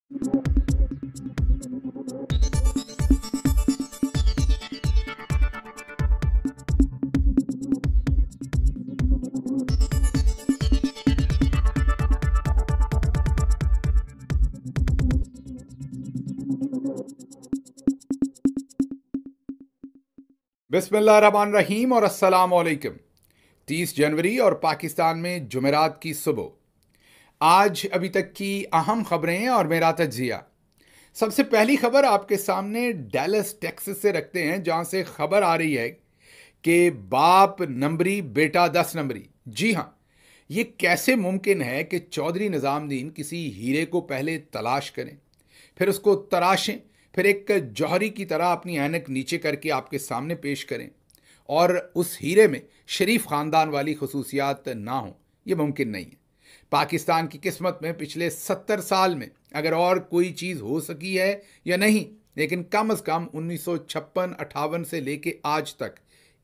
बिस्मिल्लाहिर्रहमानिर्रहीम और अस्सलाम वालेकुम। 30 जनवरी और पाकिस्तान में जुमेरात की सुबह। आज अभी तक की अहम खबरें और मेरा तज्जिया। सबसे पहली खबर आपके सामने डैलस टेक्सास से रखते हैं, जहां से खबर आ रही है कि बाप नंबरी बेटा 10 नंबरी। जी हां, ये कैसे मुमकिन है कि चौधरी निज़ामुद्दीन किसी हीरे को पहले तलाश करें, फिर उसको तराशें, फिर एक जौहरी की तरह अपनी ऐनक नीचे करके आपके सामने पेश करें और उस हीरे में शरीफ ख़ानदान वाली खसूसियात ना हो। ये मुमकिन नहीं है। पाकिस्तान की किस्मत में पिछले 70 साल में अगर और कोई चीज़ हो सकी है या नहीं, लेकिन कम से कम 1956-58 से लेके आज तक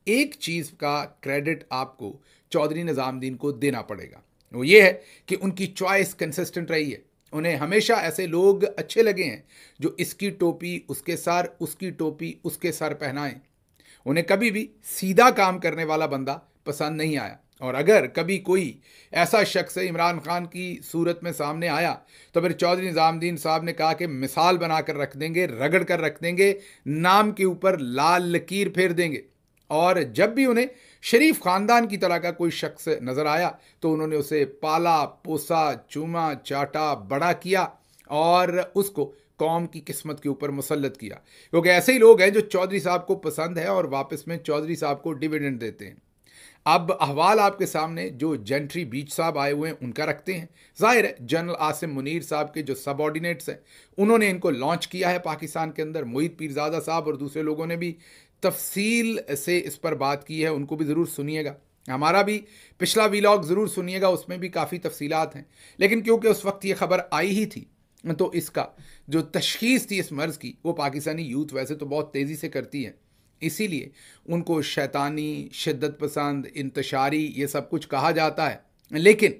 एक चीज़ का क्रेडिट आपको चौधरी निज़ामुद्दीन को देना पड़ेगा। वो ये है कि उनकी चॉइस कंसिस्टेंट रही है। उन्हें हमेशा ऐसे लोग अच्छे लगे हैं जो इसकी टोपी उसके सर, उसकी टोपी उसके सर पहनाएं। उन्हें कभी भी सीधा काम करने वाला बंदा पसंद नहीं आया, और अगर कभी कोई ऐसा शख्स इमरान खान की सूरत में सामने आया तो फिर चौधरी निज़ामुद्दीन साहब ने कहा कि मिसाल बनाकर रख देंगे, रगड़ कर रख देंगे, नाम के ऊपर लाल लकीर फेर देंगे। और जब भी उन्हें शरीफ ख़ानदान की तरह का कोई शख्स नज़र आया तो उन्होंने उसे पाला पोसा, चूमा चाटा, बड़ा किया और उसको कौम की किस्मत के ऊपर मुसल्लत किया। क्योंकि ऐसे ही लोग हैं जो चौधरी साहब को पसंद है और वापस में चौधरी साहब को डिविडेंड देते हैं। अब अहवाल आपके सामने जो जेंट्री बीच साहब आए हुए हैं उनका रखते हैं। जाहिर है जनरल आसिम मुनीर साहब के जो सबऑर्डिनेट्स हैं उन्होंने इनको लॉन्च किया है पाकिस्तान के अंदर। मोहित पीरजादा साहब और दूसरे लोगों ने भी तफसील से इस पर बात की है, उनको भी ज़रूर सुनिएगा। हमारा भी पिछला वीलॉग ज़रूर सुनिएगा, उसमें भी काफ़ी तफसीलात हैं। लेकिन क्योंकि उस वक्त ये खबर आई ही थी तो इसका जो तशखीस थी इस मर्ज़ की वो पाकिस्तानी यूथ वैसे तो बहुत तेज़ी से करती है, इसीलिए उनको शैतानी, शिद्दत पसंद, इंतशारी ये सब कुछ कहा जाता है। लेकिन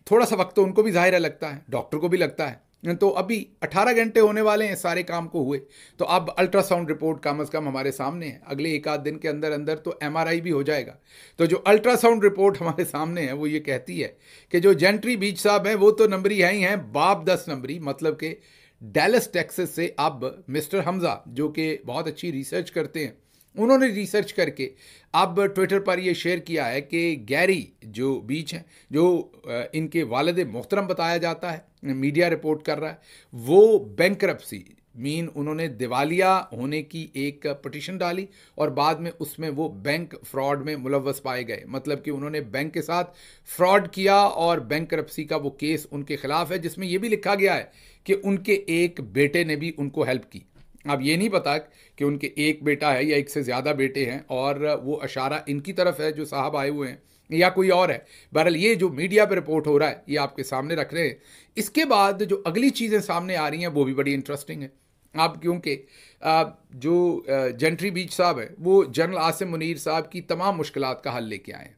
थोड़ा सा वक्त तो उनको भी ज़ाहिर लगता है, डॉक्टर को भी लगता है। तो अभी 18 घंटे होने वाले हैं सारे काम को हुए, तो अब अल्ट्रासाउंड रिपोर्ट कम से कम हमारे सामने है। अगले एक आध दिन के अंदर अंदर तो एमआरआई भी हो जाएगा। तो जो अल्ट्रासाउंड रिपोर्ट हमारे सामने है वो ये कहती है कि जो जेंट्री बीच साहब हैं वो तो नंबरी है ही हैं, बाप 10 नंबरी। मतलब कि डैलस टेक्सास से अब मिस्टर हमजा, जो कि बहुत अच्छी रिसर्च करते हैं, उन्होंने रिसर्च करके अब ट्विटर पर यह शेयर किया है कि गैरी जो बीच हैं, जो इनके वालिद मोहतरम बताया जाता है, मीडिया रिपोर्ट कर रहा है, वो बैंकरप्सी मीन उन्होंने दिवालिया होने की एक पिटीशन डाली और बाद में उसमें वो बैंक फ्रॉड में मुलव्वस पाए गए। मतलब कि उन्होंने बैंक के साथ फ्रॉड किया और बैंकरप्सी का वो केस उनके खिलाफ है, जिसमें ये भी लिखा गया है कि उनके एक बेटे ने भी उनको हेल्प की। अब ये नहीं पता कि उनके एक बेटा है या एक से ज़्यादा बेटे हैं और वो अशारा इनकी तरफ है जो साहब आए हुए हैं या कोई और है। बहरहाल ये जो मीडिया पे रिपोर्ट हो रहा है ये आपके सामने रख रहे हैं। इसके बाद जो अगली चीज़ें सामने आ रही हैं वो भी बड़ी इंटरेस्टिंग है। अब क्योंकि जो जेंट्री बीच साहब है वो जनरल आसिम मुनीर साहब की तमाम मुश्किलात का हल लेके आए हैं।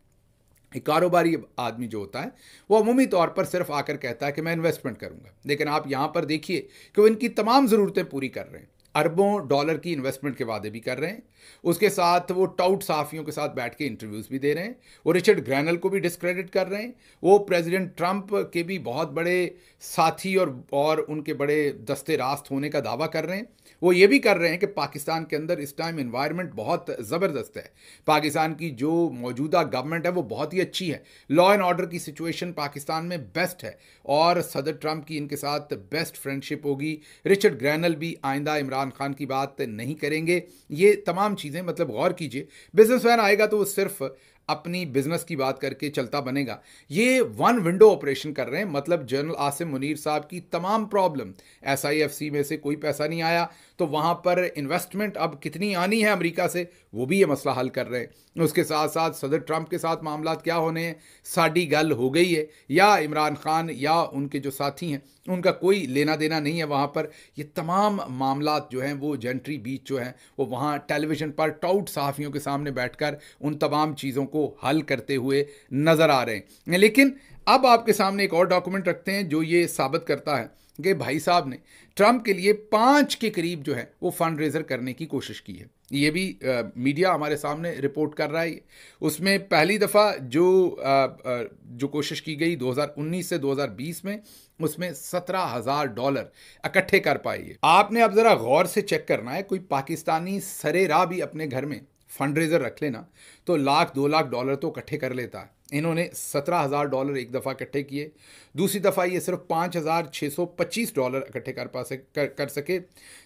एक कारोबारी आदमी जो होता है वो अमूमी तौर पर सिर्फ आकर कहता है कि मैं इन्वेस्टमेंट करूंगा, लेकिन आप यहाँ पर देखिए कि वो इनकी तमाम ज़रूरतें पूरी कर रहे हैं। अरबों डॉलर की इन्वेस्टमेंट के वादे भी कर रहे हैं, उसके साथ वो टाउट सहाफ़ियों के साथ बैठ के इंटरव्यूज़ भी दे रहे हैं, वो रिचर्ड ग्रैनल को भी डिस्क्रेडिट कर रहे हैं, वो प्रेसिडेंट ट्रंप के भी बहुत बड़े साथी और उनके बड़े दस्ते रास्त होने का दावा कर रहे हैं। वो ये भी कर रहे हैं कि पाकिस्तान के अंदर इस टाइम एनवायरनमेंट बहुत ज़बरदस्त है। पाकिस्तान की जो मौजूदा गवर्नमेंट है वो बहुत ही अच्छी है, लॉ एंड ऑर्डर की सिचुएशन पाकिस्तान में बेस्ट है और सदर ट्रंप की इनके साथ बेस्ट फ्रेंडशिप होगी। रिचर्ड ग्रैनल भी आइंदा इमरान खान की बात नहीं करेंगे। ये तमाम चीज़ें, मतलब गौर कीजिए, बिजनेसमैन आएगा तो वो सिर्फ अपनी बिजनेस की बात करके चलता बनेगा। ये वन विंडो ऑपरेशन कर रहे हैं। मतलब जनरल आसिम मुनीर साहब की तमाम प्रॉब्लम, SIFC में से कोई पैसा नहीं आया तो वहाँ पर इन्वेस्टमेंट अब कितनी आनी है अमेरिका से, वो भी ये मसला हल कर रहे हैं। उसके साथ साथ सदर ट्रंप के साथ मामला क्या होने हैं, साड़ी गल हो गई है या इमरान खान या उनके जो साथी हैं उनका कोई लेना देना नहीं है वहाँ पर। ये तमाम मामला जो हैं वो जेंट्री बीच जो हैं वो वहाँ टेलीविज़न पर टाउट सहाफ़ियों के सामने बैठकर उन तमाम चीज़ों को हल करते हुए नज़र आ रहे हैं। लेकिन अब आपके सामने एक और डॉक्यूमेंट रखते हैं जो ये साबित करता है कि भाई साहब ने ट्रंप के लिए 5 के करीब जो है वो फंड रेजर करने की कोशिश की है। ये भी मीडिया हमारे सामने रिपोर्ट कर रहा है। उसमें पहली दफ़ा जो कोशिश की गई 2019 से 2020 में, उसमें $17,000 इकट्ठे कर पाई। आपने अब ज़रा गौर से चेक करना है, कोई पाकिस्तानी सरेराह भी अपने घर में फंड रेजर रख लेना तो $1-2 लाख तो इकट्ठे कर लेता है। इन्होंने $17,000 एक दफ़ा इकट्ठे किए। दूसरी दफ़ा ये सिर्फ $5,625 इकट्ठे कर सके।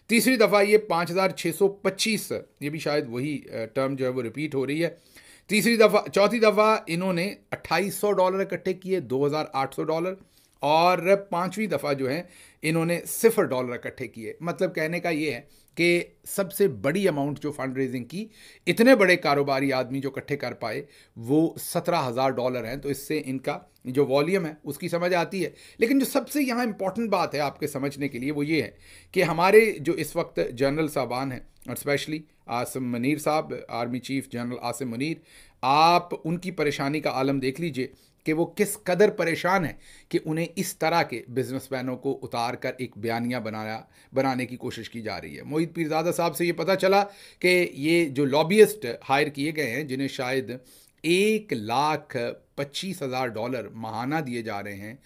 तीसरी दफ़ा ये 5,625, ये भी शायद वही टर्म जो है वो रिपीट हो रही है। चौथी दफ़ा इन्होंने $2,800 इकट्ठे किए, $2,800। और पांचवी दफ़ा जो है इन्होंने $0 इकट्ठे किए। मतलब कहने का ये है कि सबसे बड़ी अमाउंट जो फंड रेजिंग की, इतने बड़े कारोबारी आदमी जो इकट्ठे कर पाए, वो $17,000 हैं। तो इससे इनका जो वॉल्यूम है उसकी समझ आती है। लेकिन जो सबसे यहाँ इंपॉर्टेंट बात है आपके समझने के लिए वो ये है कि हमारे जो इस वक्त जनरल साहबान हैं, और स्पेशली आसिम मुनीर साहब, army chief general Asim Munir, आप उनकी परेशानी का आलम देख लीजिए कि वो किस कदर परेशान है कि उन्हें इस तरह के बिजनेसमैनों को उतार कर एक बयानिया बनाने की कोशिश की जा रही है। मोहित पीरजादा साहब से ये पता चला कि ये जो लॉबियस्ट हायर किए गए हैं, जिन्हें शायद $1,25,000 माहाना दिए जा रहे हैं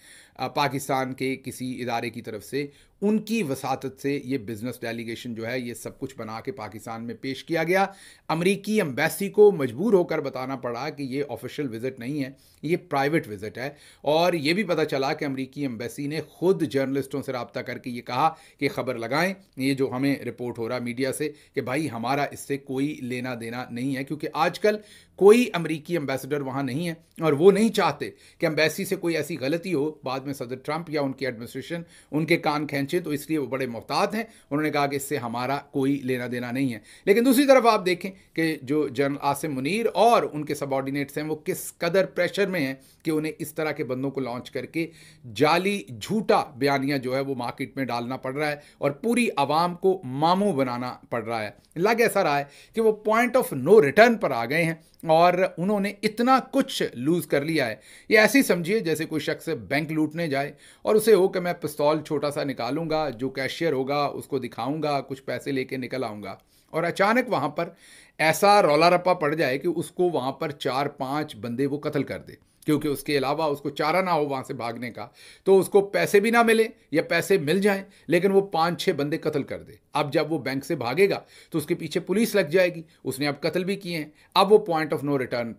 पाकिस्तान के किसी इदारे की तरफ से, उनकी वसातत से ये बिजनेस डेलीगेशन जो है ये सब कुछ बना के पाकिस्तान में पेश किया गया। अमेरिकी एम्बेसी को मजबूर होकर बताना पड़ा कि ये ऑफिशियल विजिट नहीं है, ये प्राइवेट विजिट है। और ये भी पता चला कि अमेरिकी एम्बेसी ने खुद जर्नलिस्टों से रब्ता करके ये कहा कि खबर लगाएं, ये जो हमें रिपोर्ट हो रहा मीडिया से, कि भाई हमारा इससे कोई लेना देना नहीं है, क्योंकि आजकल कोई अमेरिकी एम्बेसडर वहाँ नहीं है और वो नहीं चाहते कि एम्बेसी से कोई ऐसी गलती हो, बाद में सदर ट्रंप या उनकी एडमिनिस्ट्रेशन उनके कान खींचे। तो इसलिए वो बड़े मोहतात हैं। उन्होंने कहा कि इससे हमारा कोई लेना देना नहीं है। लेकिन दूसरी तरफ आप देखें कि जो जनरल आसिम मुनीर और उनके सबऑर्डिनेट्स हैं वो किस कदर प्रेशर में हैं कि उन्हें इस तरह के बंदों को लॉन्च करके जाली झूठा बयानिया जो है वो मार्केट में डालना पड़ रहा है और पूरी आवाम को मामू बनाना पड़ रहा है। लग ऐसा रहा है कि वो पॉइंट ऑफ नो रिटर्न पर आ गए हैं और उन्होंने इतना कुछ लूज कर लिया है। ये ऐसे ही समझिए जैसे कोई शख्स बैंक लूटने जाए और उसे हो कि मैं पिस्तौल छोटा सा निकालूंगा, जो कैशियर होगा उसको दिखाऊंगा, कुछ पैसे लेके निकल आऊंगा, और अचानक वहां पर ऐसा रौला रप्पा पड़ जाए कि उसको वहां पर 4-5 बंदे वो कत्ल कर दे, क्योंकि उसके अलावा उसको चारा ना हो वहाँ से भागने का। तो उसको पैसे भी ना मिले या पैसे मिल जाएं, लेकिन वो 5-6 बंदे कत्ल कर दे। अब जब वो बैंक से भागेगा तो उसके पीछे पुलिस लग जाएगी, उसने अब कत्ल भी किए हैं। अब वो पॉइंट ऑफ नो रिटर्न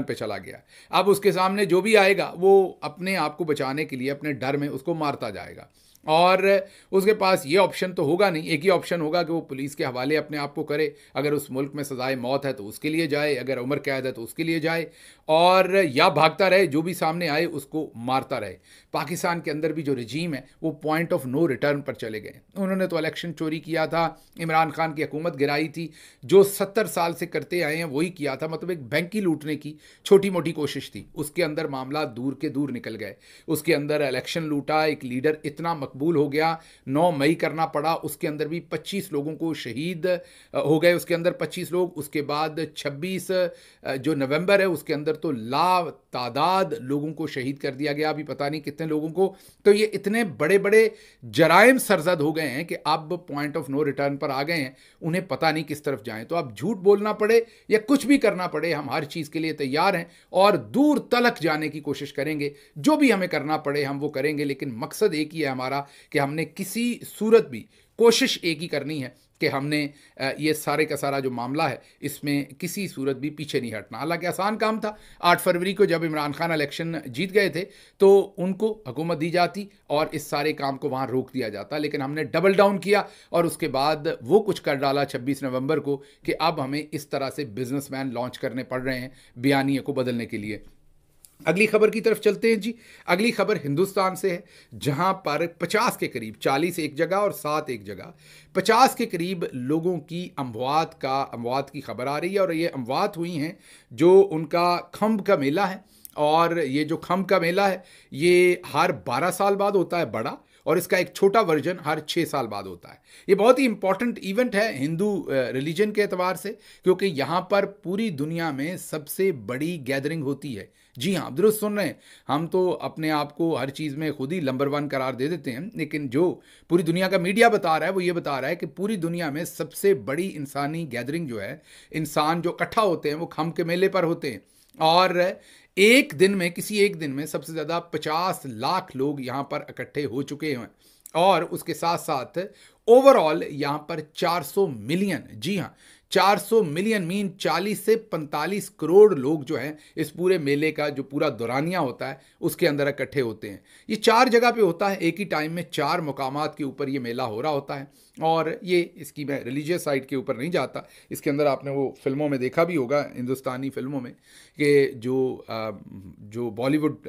पे चला गया। अब उसके सामने जो भी आएगा वो अपने आप को बचाने के लिए अपने डर में उसको मारता जाएगा। और उसके पास ये ऑप्शन तो होगा नहीं, एक ही ऑप्शन होगा कि वो पुलिस के हवाले अपने आप को करे। अगर उस मुल्क में सजाए मौत है तो उसके लिए जाए, अगर उम्र कैद है तो उसके लिए जाए, और या भागता रहे, जो भी सामने आए उसको मारता रहे। पाकिस्तान के अंदर भी जो रजीम है वो पॉइंट ऑफ नो रिटर्न पर चले गए। उन्होंने तो इलेक्शन चोरी किया था, इमरान खान की हुकूमत गिराई थी, जो 70 साल से करते आए हैं वही किया था। मतलब एक बैंक की लूटने की छोटी मोटी कोशिश थी, उसके अंदर मामला दूर के दूर निकल गए। उसके अंदर इलेक्शन लूटा, एक लीडर इतना मकबूल हो गया, 9 मई करना पड़ा, उसके अंदर भी 25 लोगों को शहीद हो गए, उसके अंदर 25 लोग। उसके बाद 26 जो नवंबर है उसके अंदर तो तादाद लोगों को शहीद कर दिया गया, अभी पता नहीं कितने लोगों को। तो ये इतने बड़े बड़े जराइम सरजद हो गए हैं कि अब पॉइंट ऑफ नो रिटर्न पर आ गए हैं, उन्हें पता नहीं किस तरफ जाएं। तो अब झूठ बोलना पड़े या कुछ भी करना पड़े, हम हर चीज़ के लिए तैयार हैं और दूर तलक जाने की कोशिश करेंगे। जो भी हमें करना पड़े हम वो करेंगे, लेकिन मकसद एक ही है हमारा कि हमने किसी सूरत भी कोशिश एक ही करनी है कि हमने ये सारे का सारा जो मामला है इसमें किसी सूरत भी पीछे नहीं हटना। हालांकि आसान काम था। 8 फरवरी को जब इमरान खान इलेक्शन जीत गए थे तो उनको हुकूमत दी जाती और इस सारे काम को वहाँ रोक दिया जाता, लेकिन हमने डबल डाउन किया और उसके बाद वो कुछ कर डाला 26 नवंबर को कि अब हमें इस तरह से बिजनेसमैन लॉन्च करने पड़ रहे हैं बयानिए को बदलने के लिए। अगली खबर की तरफ चलते हैं जी। अगली खबर हिंदुस्तान से है, जहां पर 50 के करीब, 40 एक जगह और 7 एक जगह, 50 के करीब लोगों की अमवात की खबर आ रही है। और ये अमवात हुई हैं जो उनका खम्ब का मेला है। और ये जो खम्ब का मेला है ये हर 12 साल बाद होता है बड़ा, और इसका एक छोटा वर्जन हर 6 साल बाद होता है। ये बहुत ही इंपॉर्टेंट इवेंट है हिंदू रिलीजन के एतबार से, क्योंकि यहाँ पर पूरी दुनिया में सबसे बड़ी गैदरिंग होती है। जी हाँ, आप दुरुस्त सुन रहे हैं। हम तो अपने आप को हर चीज़ में खुद ही नंबर 1 करार दे देते हैं, लेकिन जो पूरी दुनिया का मीडिया बता रहा है वो ये बता रहा है कि पूरी दुनिया में सबसे बड़ी इंसानी गैदरिंग जो है, इंसान जो इकट्ठा होते हैं वो खम के मेले पर होते हैं। और एक दिन में, किसी एक दिन में सबसे ज़्यादा 50 लाख लोग यहाँ पर इकट्ठे हो चुके हैं। और उसके साथ साथ ओवरऑल यहाँ पर 400 मिलियन, जी हाँ 400 मिलियन मीन 40 से 45 करोड़ लोग जो हैं इस पूरे मेले का जो पूरा दौरानिया होता है उसके अंदर इकट्ठे होते हैं। ये 4 जगह पे होता है, एक ही टाइम में 4 मुकामात के ऊपर ये मेला हो रहा होता है। और ये, इसकी मैं रिलीजियस साइड के ऊपर नहीं जाता, इसके अंदर आपने वो फिल्मों में देखा भी होगा, हिंदुस्तानी फिल्मों में, कि जो बॉलीवुड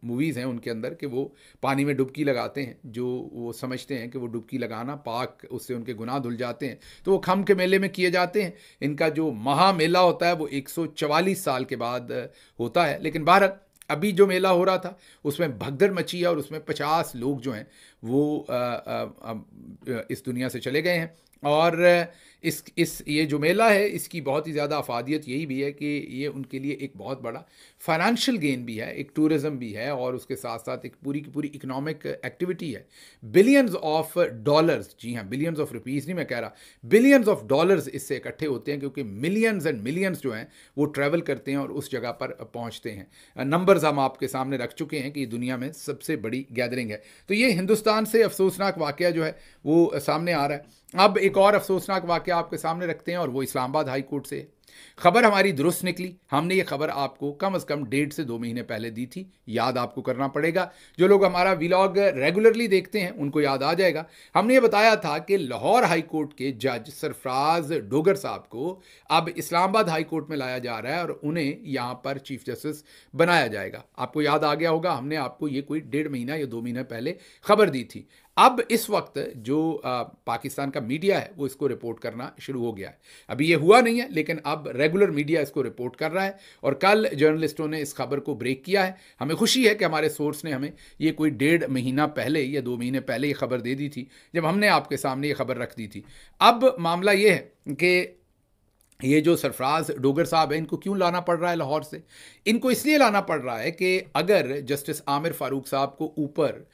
मूवीज़ हैं उनके अंदर कि वो पानी में डुबकी लगाते हैं, जो वो समझते हैं कि वो डुबकी लगाना पाक, उससे उनके गुनाह धुल जाते हैं, तो वो खम के मेले में किए जाते हैं। इनका जो महामेला होता है वो 144 साल के बाद होता है। लेकिन बहरहाल अभी जो मेला हो रहा था उसमें भगदड़ मची है और उसमें 50 लोग जो हैं वो इस दुनिया से चले गए हैं। और ये जो मेला है इसकी बहुत ही ज़्यादा अफादियत यही भी है कि ये उनके लिए एक बहुत बड़ा फाइनेंशियल गेन भी है, एक टूरिज़म भी है, और उसके साथ साथ एक पूरी की पूरी इकोनॉमिक एक्टिविटी है। बिलियंस ऑफ डॉलर्स, जी हाँ बिलियंस ऑफ रुपीज़ नहीं मैं कह रहा, बिलियंस ऑफ डॉलर्स इससे इकट्ठे होते हैं, क्योंकि मिलियंस एंड मिलियंस जो हैं वो ट्रैवल करते हैं और उस जगह पर पहुँचते हैं। नंबर्स हम आपके सामने रख चुके हैं कि दुनिया में सबसे बड़ी गैदरिंग है। तो ये हिंदुस्तान से अफसोसनाक वाक़या जो है वो सामने आ रहा है। अब एक और अफसोसनाक वाक़या आपके सामने रखते हैं और वो इस्लामाबाद हाई कोर्ट से। खबर हमारी दुरुस्त निकली। हमने ये खबर आपको कम से कम 1.5 से 2 महीने पहले दी थी, याद आपको करना पड़ेगा। जो लोग हमारा व्लॉग रेगुलरली देखते हैं उनको याद आ जाएगा। हमने ये बताया था कि लाहौर हाई कोर्ट के जज सरफराज डोगर साहब को अब इस्लामाबाद हाई कोर्ट में लाया जा रहा है और उन्हें यहाँ पर चीफ जस्टिस बनाया जाएगा। आपको याद आ गया होगा, हमने आपको ये कोई 1.5 महीना या 2 महीने पहले खबर दी थी। अब इस वक्त जो पाकिस्तान का मीडिया है वो इसको रिपोर्ट करना शुरू हो गया है। अभी ये हुआ नहीं है, लेकिन अब रेगुलर मीडिया इसको रिपोर्ट कर रहा है और कल जर्नलिस्टों ने इस खबर को ब्रेक किया है। हमें खुशी है कि हमारे सोर्स ने हमें ये कोई 1.5 महीना पहले या 2 महीने पहले ये खबर दे दी थी, जब हमने आपके सामने ये खबर रख दी थी। अब मामला ये है कि ये जो सरफराज डोगर साहब हैं इनको क्यों लाना पड़ रहा है लाहौर से? इनको इसलिए लाना पड़ रहा है कि अगर जस्टिस आमिर फारूक साहब को ऊपर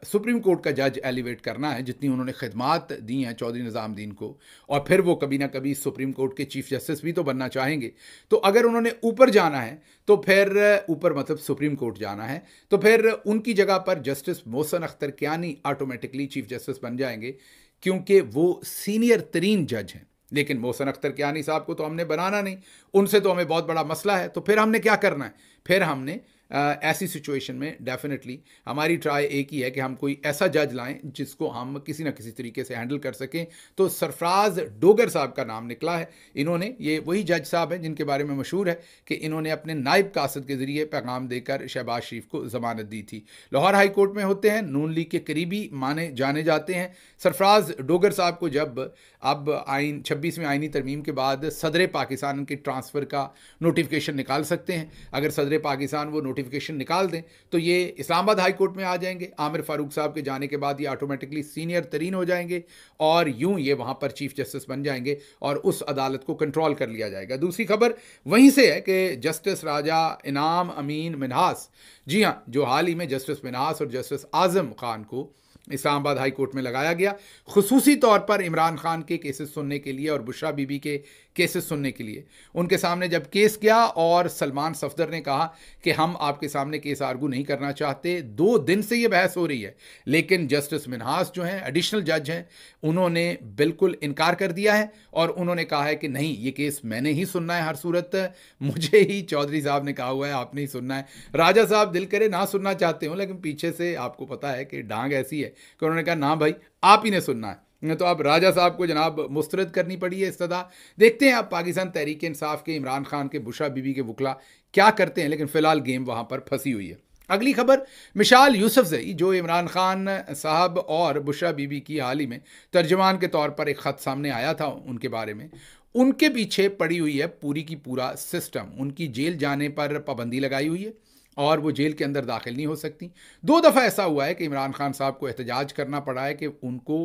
सुप्रीम कोर्ट का जज एलिवेट करना है, जितनी उन्होंने खिदमात दी हैं चौधरी निज़ामुद्दीन को, और फिर वो कभी ना कभी सुप्रीम कोर्ट के चीफ जस्टिस भी तो बनना चाहेंगे, तो अगर उन्होंने ऊपर जाना है तो फिर ऊपर मतलब सुप्रीम कोर्ट जाना है तो फिर उनकी जगह पर justice Mohsin Akhtar Kiyani automatically chief justice बन जाएंगे, क्योंकि वो सीनियर तरीन जज हैं। लेकिन मोहसिन अख्तर कियानी साहब को तो हमने बनाना नहीं, उनसे तो हमें बहुत बड़ा मसला है। तो फिर हमने क्या करना है? फिर हमने ऐसी सिचुएशन में डेफिनेटली हमारी ट्राई एक ही है कि हम कोई ऐसा जज लाएं जिसको हम किसी ना किसी तरीके से हैंडल कर सकें। तो सरफराज डोगर साहब का नाम निकला है। इन्होंने, ये वही जज साहब हैं जिनके बारे में मशहूर है कि इन्होंने अपने नायब कासद के ज़रिए पैगाम देकर शहबाज शरीफ को ज़मानत दी थी। लाहौर हाई कोर्ट में होते हैं, नून लीग के करीबी माने जाने जाते हैं। सरफराज डोगर साहब को जब अब 26वें आइनी तरमीम के बाद सदर पाकिस्तान के ट्रांसफ़र का नोटिफिकेशन निकाल सकते हैं, अगर सदर पाकिस्तान वो नोटिफिकेशन निकाल दें तो ये इस्लामाबाद हाई कोर्ट में आ जाएंगे। आमिर फारूक साहब के जाने के बाद ये ऑटोमेटिकली सीनियर तरीन हो जाएंगे और यूं ये वहाँ पर चीफ जस्टिस बन जाएंगे और उस अदालत को कंट्रोल कर लिया जाएगा। दूसरी खबर वहीं से है कि जस्टिस राजा इनाम अमीन मिन्हास, जी हाँ, जो हाल ही में जस्टिस मिन्हास और जस्टिस आज़म खान को इस्लामाबाद हाई कोर्ट में लगाया गया, खुसूसी तौर पर इमरान खान के केसेस सुनने के लिए और बुशरा बीबी के केसेस सुनने के लिए। उनके सामने जब केस गया और सलमान सफदर ने कहा कि हम आपके सामने केस आर्गू नहीं करना चाहते, 2 दिन से ये बहस हो रही है, लेकिन जस्टिस मिन्हास जो हैं एडिशनल जज हैं, उन्होंने बिल्कुल इनकार कर दिया है और उन्होंने कहा है कि नहीं, ये केस मैंने ही सुनना है, हर सूरत मुझे ही चौधरी साहब ने कहा हुआ है आपने ही सुनना है। राजा साहब दिल करे ना सुनना चाहते हो, लेकिन पीछे से आपको पता है कि डांग ऐसी है कि उन्होंने कहा ना भाई आप ही ने सुनना है। तो अब राजा साहब को जनाब मुस्तरद करनी पड़ी है इस्तदा। देखते हैं अब पाकिस्तान तहरीक इंसाफ के इमरान खान के बुशरा बीबी के वकला क्या करते हैं, लेकिन फ़िलहाल गेम वहाँ पर फंसी हुई है। अगली खबर मिशाल यूसुफजई, जो इमरान खान साहब और बुशरा बीबी की हाल ही में तर्जमान के तौर पर एक ख़त सामने आया था उनके बारे में, उनके पीछे पड़ी हुई है पूरी की पूरा सिस्टम। उनकी जेल जाने पर पाबंदी लगाई हुई है, और वो जेल के अंदर दाखिल नहीं हो सकती। 2 दफ़ा ऐसा हुआ है कि इमरान खान साहब को एहतजाज करना पड़ा है कि उनको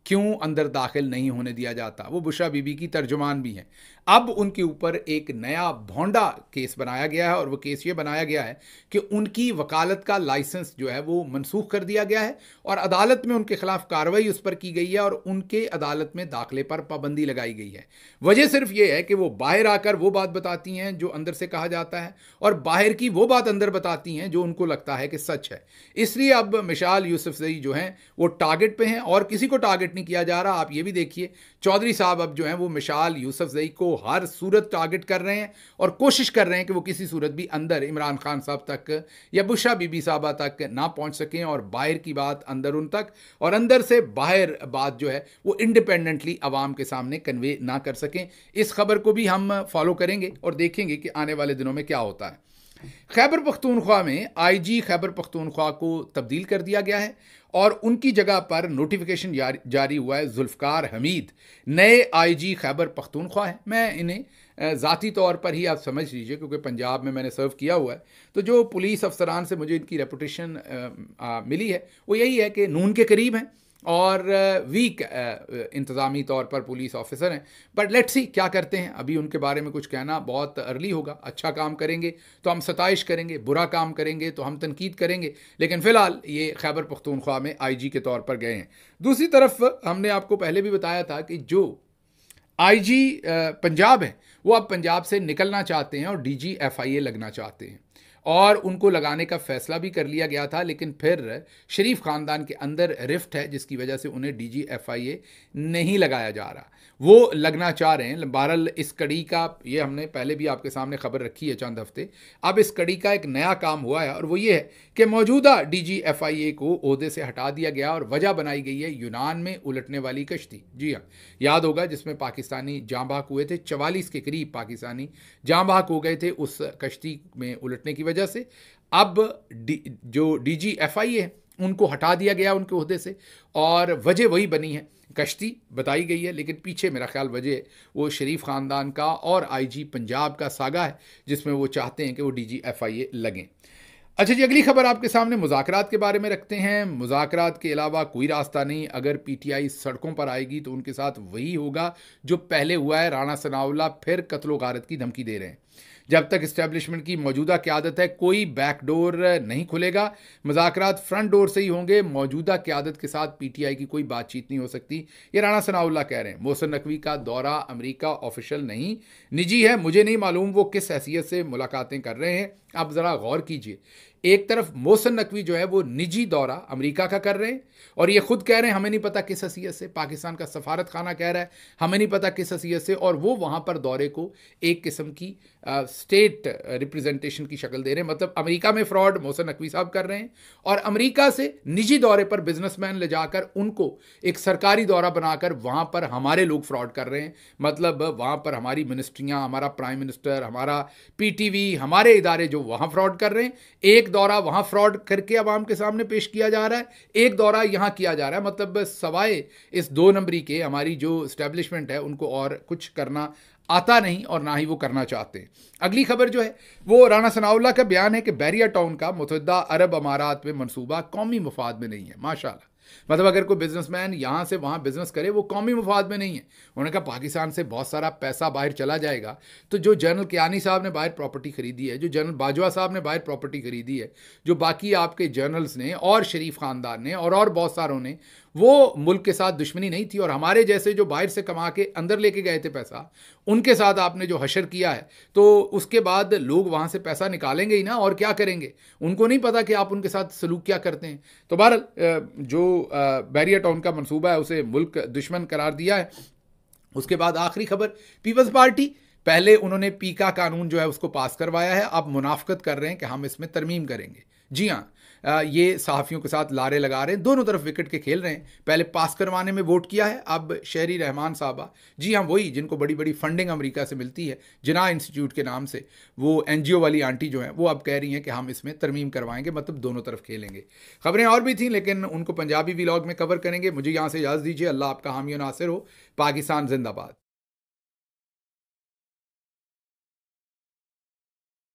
क्यों अंदर दाखिल नहीं होने दिया जाता। वो बुशरा बीबी की तर्जुमान भी हैं। अब उनके ऊपर एक नया भोंडा केस बनाया गया है और वो केस ये बनाया गया है कि उनकी वकालत का लाइसेंस जो है वो मनसूख कर दिया गया है और अदालत में उनके खिलाफ कार्रवाई उस पर की गई है और उनके अदालत में दाखिले पर पाबंदी लगाई गई है। वजह सिर्फ ये है कि वो बाहर आकर वो बात बताती हैं जो अंदर से कहा जाता है और बाहर की वो बात अंदर बताती हैं जो उनको लगता है कि सच है। इसलिए अब मिसाल यूसुफजई जो हैं वो टारगेट पे हैं और किसी को टारगेट नहीं किया जा रहा। आप ये भी देखिए चौधरी साहब अब जो हैं वो मिसाल यूसुफजई को हर सूरत टारगेट कर रहे हैं और कोशिश कर रहे हैं कि वो किसी सूरत भी अंदर इमरान खान साहब तक या बुशरा बीबी साहबा तक ना पहुंच सकें और बाहर की बात अंदर उन तक और अंदर से बाहर बात जो है वो इंडिपेंडेंटली आवाम के सामने कन्वे ना कर सकें। इस खबर को भी हम फॉलो करेंगे और देखेंगे कि आने वाले दिनों में क्या होता है। खैबर पख्तूनख्वा में आईजी खैबर पख्तूनख्वा को तब्दील कर दिया गया है और उनकी जगह पर नोटिफिकेशन जारी हुआ है। जुल्फ़कार हमीद नए आईजी खैबर पख्तूनख्वा है। मैं इन्हें ज़ाती तौर पर ही आप समझ लीजिए क्योंकि पंजाब में मैंने सर्व किया हुआ है, तो जो पुलिस अफसरान से मुझे इनकी रेपुटेशन मिली है वो यही है कि नून के करीब हैं और वीक इंतज़ामी तौर पर पुलिस ऑफिसर हैं। बट लेट्स सी क्या करते हैं, अभी उनके बारे में कुछ कहना बहुत अर्ली होगा। अच्छा काम करेंगे तो हम सताइश करेंगे, बुरा काम करेंगे तो हम तनकीद करेंगे, लेकिन फ़िलहाल ये खैबर पख्तूनख्वा में आईजी के तौर पर गए हैं। दूसरी तरफ हमने आपको पहले भी बताया था कि जो आईजी पंजाब है वो अब पंजाब से निकलना चाहते हैं और डीजी FIA लगना चाहते हैं और उनको लगाने का फैसला भी कर लिया गया था, लेकिन फिर शरीफ ख़ानदान के अंदर रिफ्ट है जिसकी वजह से उन्हें डीजी FIA नहीं लगाया जा रहा। वो लगना चाह रहे हैं। बहरहाल इस कड़ी का ये हमने पहले भी आपके सामने खबर रखी है चंद हफ्ते। अब इस कड़ी का एक नया काम हुआ है और वो ये है कि मौजूदा डीजी FIA को ओहदे से हटा दिया गया और वजह बनाई गई है यूनान में उलटने वाली कश्ती। जी हाँ, याद होगा जिसमें पाकिस्तानी जाँ बहक हुए थे, 44 के करीब पाकिस्तानी जाँ बहक हो गए थे उस कश्ती में उलटने की वजह से। अब जो डीजी FIA है उनको हटा दिया गया उनके ओहदे से और वजह वही बनी है, कश्ती बताई गई है, लेकिन पीछे मेरा ख्याल वजह वो शरीफ ख़ानदान का और आईजी पंजाब का सागा है जिसमें वो चाहते हैं कि वो डीजी FIA लगें। अच्छा जी, अगली खबर आपके सामने मुज़ाकरात के बारे में रखते हैं। मुज़ाकरात के अलावा कोई रास्ता नहीं। अगर PTI सड़कों पर आएगी तो उनके साथ वही होगा जो पहले हुआ है। राणा सनाउल्लाह फिर कत्ल व गारत की धमकी दे रहे हैं। जब तक इस्टेब्लिशमेंट की मौजूदा क़यादत है कोई बैकडोर नहीं खुलेगा, मुज़ाकरात फ्रंट डोर से ही होंगे। मौजूदा क़यादत के साथ PTI की कोई बातचीत नहीं हो सकती, ये राणा सनाउल्लाह कह रहे हैं। मोहसिन नकवी का दौरा अमेरिका ऑफिशियल नहीं, निजी है। मुझे नहीं मालूम वो किस हैसियत से मुलाकातें कर रहे हैं। आप ज़रा गौर कीजिए, एक तरफ मोहसिन नकवी जो है वो निजी दौरा अमेरिका का कर रहे हैं और ये खुद कह रहे हैं हमें नहीं पता किस हैसियत से। पाकिस्तान का सफारत खाना कह रहा है हमें नहीं पता किस हैसियत से, और वो वहाँ पर दौरे को एक किस्म की स्टेट रिप्रेजेंटेशन की शक्ल दे रहे हैं। मतलब अमेरिका में फ्रॉड मोहसिन नकवी साहब कर रहे हैं और अमेरिका से निजी दौरे पर बिजनेसमैन ले जाकर उनको एक सरकारी दौरा बनाकर वहाँ पर हमारे लोग फ्रॉड कर रहे हैं। मतलब वहाँ पर हमारी मिनिस्ट्रियाँ, हमारा प्राइम मिनिस्टर, हमारा PTV, हमारे इदारे जो वहाँ फ्रॉड कर रहे हैं। एक दौरा वहाँ फ्रॉड करके आवाम के सामने पेश किया जा रहा है, एक दौरा यहाँ किया जा रहा है। मतलब सवाए इस 2 नंबरी के हमारी जो इस्टेब्लिशमेंट है उनको और कुछ करना आता नहीं और ना ही वो करना चाहते हैं। अगली खबर जो है वो राणा सनाउल्लाह का बयान है कि बैरिया टाउन का मुत्तहिदा अरब अमारात में मनसूबा कौमी मुफाद में नहीं है। माशाल्लाह, मतलब अगर कोई बिजनेसमैन यहाँ से वहाँ बिजनेस करे वो कौमी मुफाद में नहीं है। उन्होंने कहा पाकिस्तान से बहुत सारा पैसा बाहर चला जाएगा, तो जो जनरल कियानी साहब ने बाहर प्रॉपर्टी खरीदी है, जो जनरल बाजवा साहब ने बाहर प्रॉपर्टी खरीदी है, जो बाकी आपके जनरल्स ने और शरीफ ख़ानदान ने और बहुत सारों ने, वो मुल्क के साथ दुश्मनी नहीं थी। और हमारे जैसे जो बाहर से कमा के अंदर लेके गए थे पैसा, उनके साथ आपने जो हशर किया है, तो उसके बाद लोग वहाँ से पैसा निकालेंगे ही ना, और क्या करेंगे। उनको नहीं पता कि आप उनके साथ सलूक क्या करते हैं। तो बहरहाल जो बैरिया टाउन का मंसूबा है उसे मुल्क दुश्मन करार दिया है। उसके बाद आखिरी खबर, पीपल्स पार्टी, पहले उन्होंने पीका कानून जो है उसको पास करवाया है, अब मुनाफकत कर रहे हैं कि हम इसमें तरमीम करेंगे। जी हाँ, ये सहाफ़ियों के साथ लारे लगा रहे हैं, दोनों तरफ विकेट के खेल रहे हैं। पहले पास करवाने में वोट किया है, अब शहरी रहमान साहबा, जी हाँ वही जिनको बड़ी बड़ी फंडिंग अमेरिका से मिलती है जिना इंस्टीट्यूट के नाम से, वो NGO वाली आंटी जो हैं वो अब कह रही हैं कि हम इसमें तरमीम करवाएंगे। मतलब दोनों तरफ खेलेंगे। खबरें और भी थी लेकिन उनको पंजाबी व्लॉग में कवर करेंगे। मुझे यहाँ से इजाज़त दीजिए। अल्लाह आपका हामी और नासिर हो। पाकिस्तान जिंदाबाद।